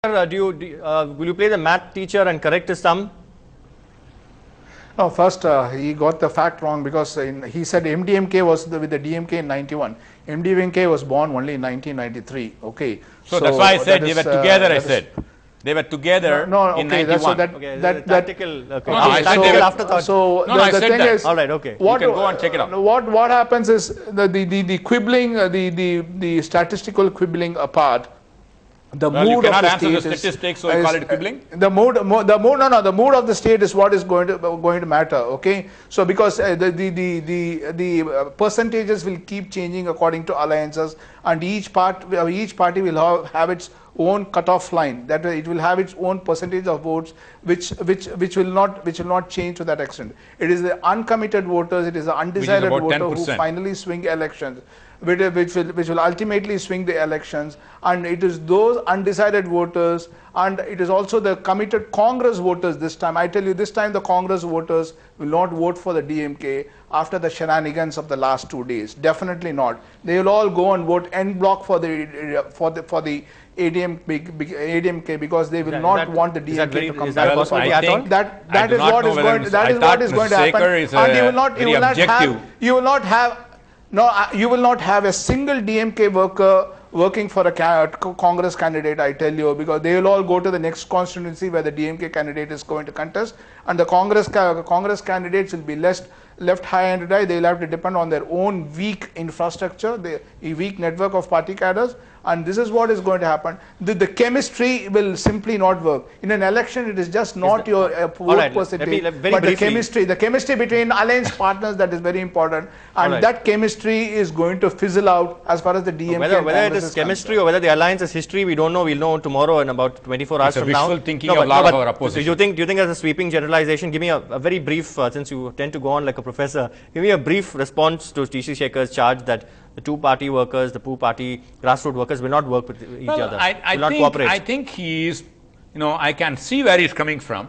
Will you play the math teacher and correct his sum? No, first he got the fact wrong because he said MDMK was with the DMK in 91. MDMK was born only in 1993. Okay. So that's why I said they were together. I said they were together in 91. Tactical. Okay. I said they were afterthought. So I said thing that. is, all right. Okay. You can go and check it out. What happens is the quibbling, the statistical quibbling apart. The Well, mood you cannot of the answer state the statistics, so you call it quibbling? The mood of the state is what is going to matter. Okay, so because the percentages will keep changing according to alliances, and each party will have its own cutoff line. That it will have its own percentage of votes, which will not change to that extent. It is the uncommitted voters, it is the undecided voter 10%. who finally swing elections. Which will ultimately swing the elections, and it is those undecided voters, and it is also the committed Congress voters this time. I tell you, this time the Congress voters will not vote for the DMK after the shenanigans of the last 2 days. Definitely not. They will all go and vote en bloc for the ADMK because they will not want the DMK to come back. That is what is going to happen. And you will not have a single DMK worker working for a Congress candidate, I tell you, because they will all go to the next constituency where the DMK candidate is going to contest, and the Congress candidates will be left high and dry. They will have to depend on their own weak infrastructure, a weak network of party cadres, and this is what is going to happen. The chemistry will simply not work. In an election, it is just not your vote percentage, but the chemistry between alliance partners, that is very important, and that chemistry is going to fizzle out as far as the DMK whether it is chemistry or whether the alliance is history, we don't know. We'll know tomorrow in about 24 hours from now. It's a wishful thinking of a lot of our opposition. Do you think as a sweeping generalization, give me a very brief, since you tend to go on like a professor, give me a brief response to TC Shekhar's charge that the two-party workers, the two-party grassroots workers will not work with each other, will not cooperate. I think he is, I can see where he's coming from,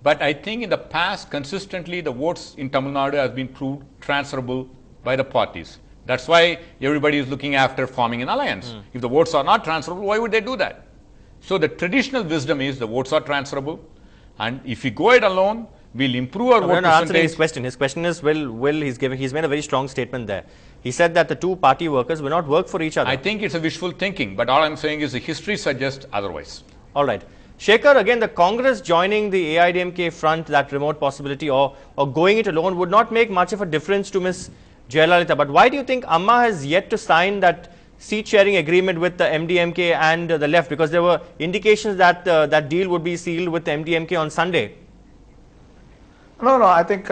but I think in the past, consistently, the votes in Tamil Nadu has been proved transferable by the parties. That's why everybody is looking after forming an alliance. If the votes are not transferable, why would they do that? So the traditional wisdom is the votes are transferable, and if we go it alone, we'll improve our vote percentage. His question. His question is, he's made a very strong statement there. He said that the two-party workers will not work for each other. I think it's a wishful thinking, but all I'm saying is the history suggests otherwise. All right. Shekhar, again, the Congress joining the AIDMK front, that remote possibility, or going it alone would not make much of a difference to Ms. Jayalalitha. But why do you think Amma has yet to sign that seat-sharing agreement with the MDMK and the left? Because there were indications that that deal would be sealed with the MDMK on Sunday. No, I think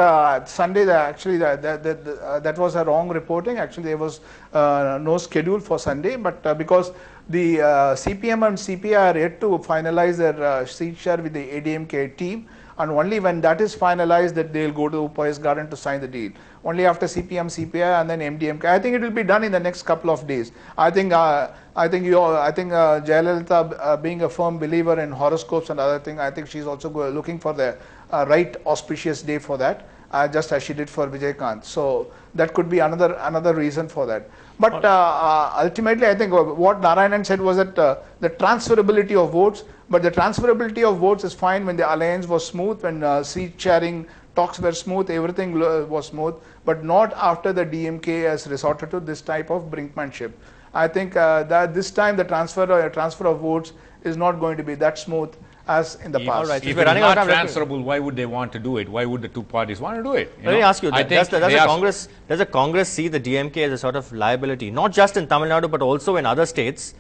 Sunday that was a wrong reporting. Actually, there was no schedule for Sunday, but because the CPM and CPI are yet to finalize their seat share with the ADMK team, and only when that is finalized that they will go to Poise Garden to sign the deal. Only after CPM, CPI, and then MDMK. I think it will be done in the next couple of days. I think Jayalalitha, being a firm believer in horoscopes and other things, I think she's also looking for the right auspicious day for that, just as she did for Vijay-Kant. So that could be another reason for that. But ultimately, I think what Narayanan said was that the transferability of votes, but the transferability of votes is fine when the alliance was smooth, when seat sharing talks were smooth, everything was smooth, but not after the DMK has resorted to this type of brinkmanship. I think that this time the transfer of votes is not going to be that smooth as in the past. Right. If it's not transferable, why would they want to do it? Why would the two parties want to do it? Let me ask you, does the Congress see the DMK as a sort of liability, not just in Tamil Nadu, but also in other states,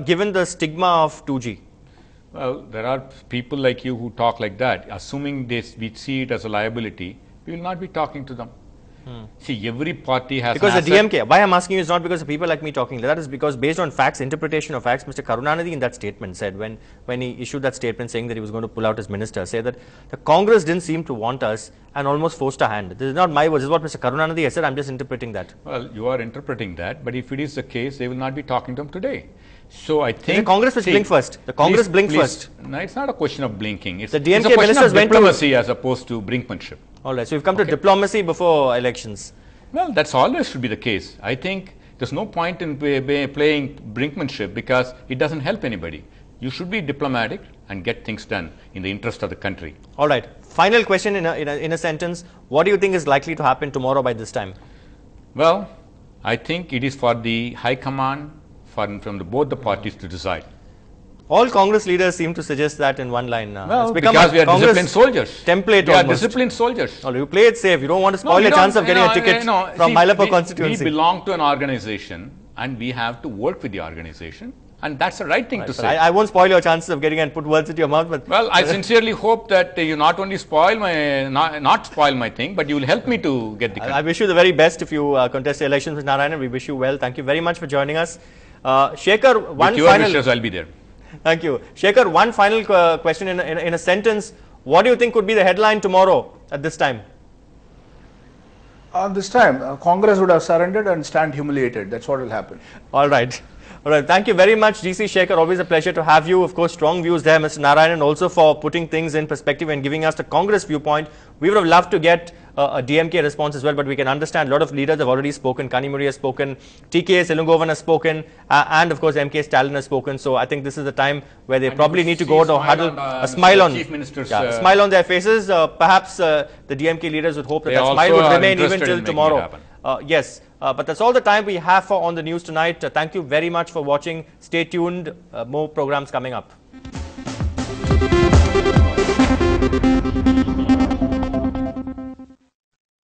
given the stigma of 2G? Well, there are people like you who talk like that. Assuming we see it as a liability, we will not be talking to them. See, every party has because the DMK, why I'm asking you is not because of people like me talking. That is because based on facts, interpretation of facts, Mr. Karunanidhi in that statement said, when he issued that statement saying that he was going to pull out his minister, said that the Congress didn't seem to want us and almost forced a hand. This is not my words, this is what Mr. Karunanidhi has said. I'm just interpreting that. Well, you are interpreting that, but if it is the case, they will not be talking to them today. So I think the Congress will blink first. The Congress blinked first. No, it's not a question of blinking. It's the DMK a question ministers of diplomacy as opposed to brinkmanship. All right. So we've come to diplomacy before elections. Well, that's always should be the case. I think there's no point in playing brinkmanship because it doesn't help anybody. You should be diplomatic and get things done in the interest of the country. All right. Final question in a sentence. What do you think is likely to happen tomorrow by this time? Well, I think it is for the High Command from both the parties to decide. All Congress leaders seem to suggest that in one line. Well, because we are disciplined soldiers. Template we are disciplined soldiers. Oh, you play it safe. You don't want to spoil your chance of getting a ticket from Mylapore constituency. We belong to an organization and we have to work with the organization. And that's the right thing to say. I won't spoil your chances of getting and put words into your mouth. But well, I sincerely hope that you not only spoil my not spoil my thing, but you will help me to get the country. I wish you the very best if you contest the elections with Narayanan. We wish you well. Thank you very much for joining us. Shekhar, one with your final. Wishes, I'll be there. Thank you. Shekhar, one final question in a sentence. What do you think could be the headline tomorrow at this time? This time, Congress would have surrendered and stand humiliated. That's what will happen. All right. All right, thank you very much, GC Shekhar. Always a pleasure to have you. Of course, strong views there, Mr. Narayanan, also for putting things in perspective and giving us the Congress viewpoint. We would have loved to get a DMK response as well, but we can understand a lot of leaders have already spoken. Kanimuri has spoken, TK Silungovan has spoken, and of course, MK Stalin has spoken. So I think this is the time where they probably need to go to huddle, a smile on, Chief Minister's, smile on their faces. Perhaps the DMK leaders would hope that that smile would remain even till tomorrow. Yes. But that's all the time we have for On the News tonight. Thank you very much for watching. Stay tuned. More programs coming up.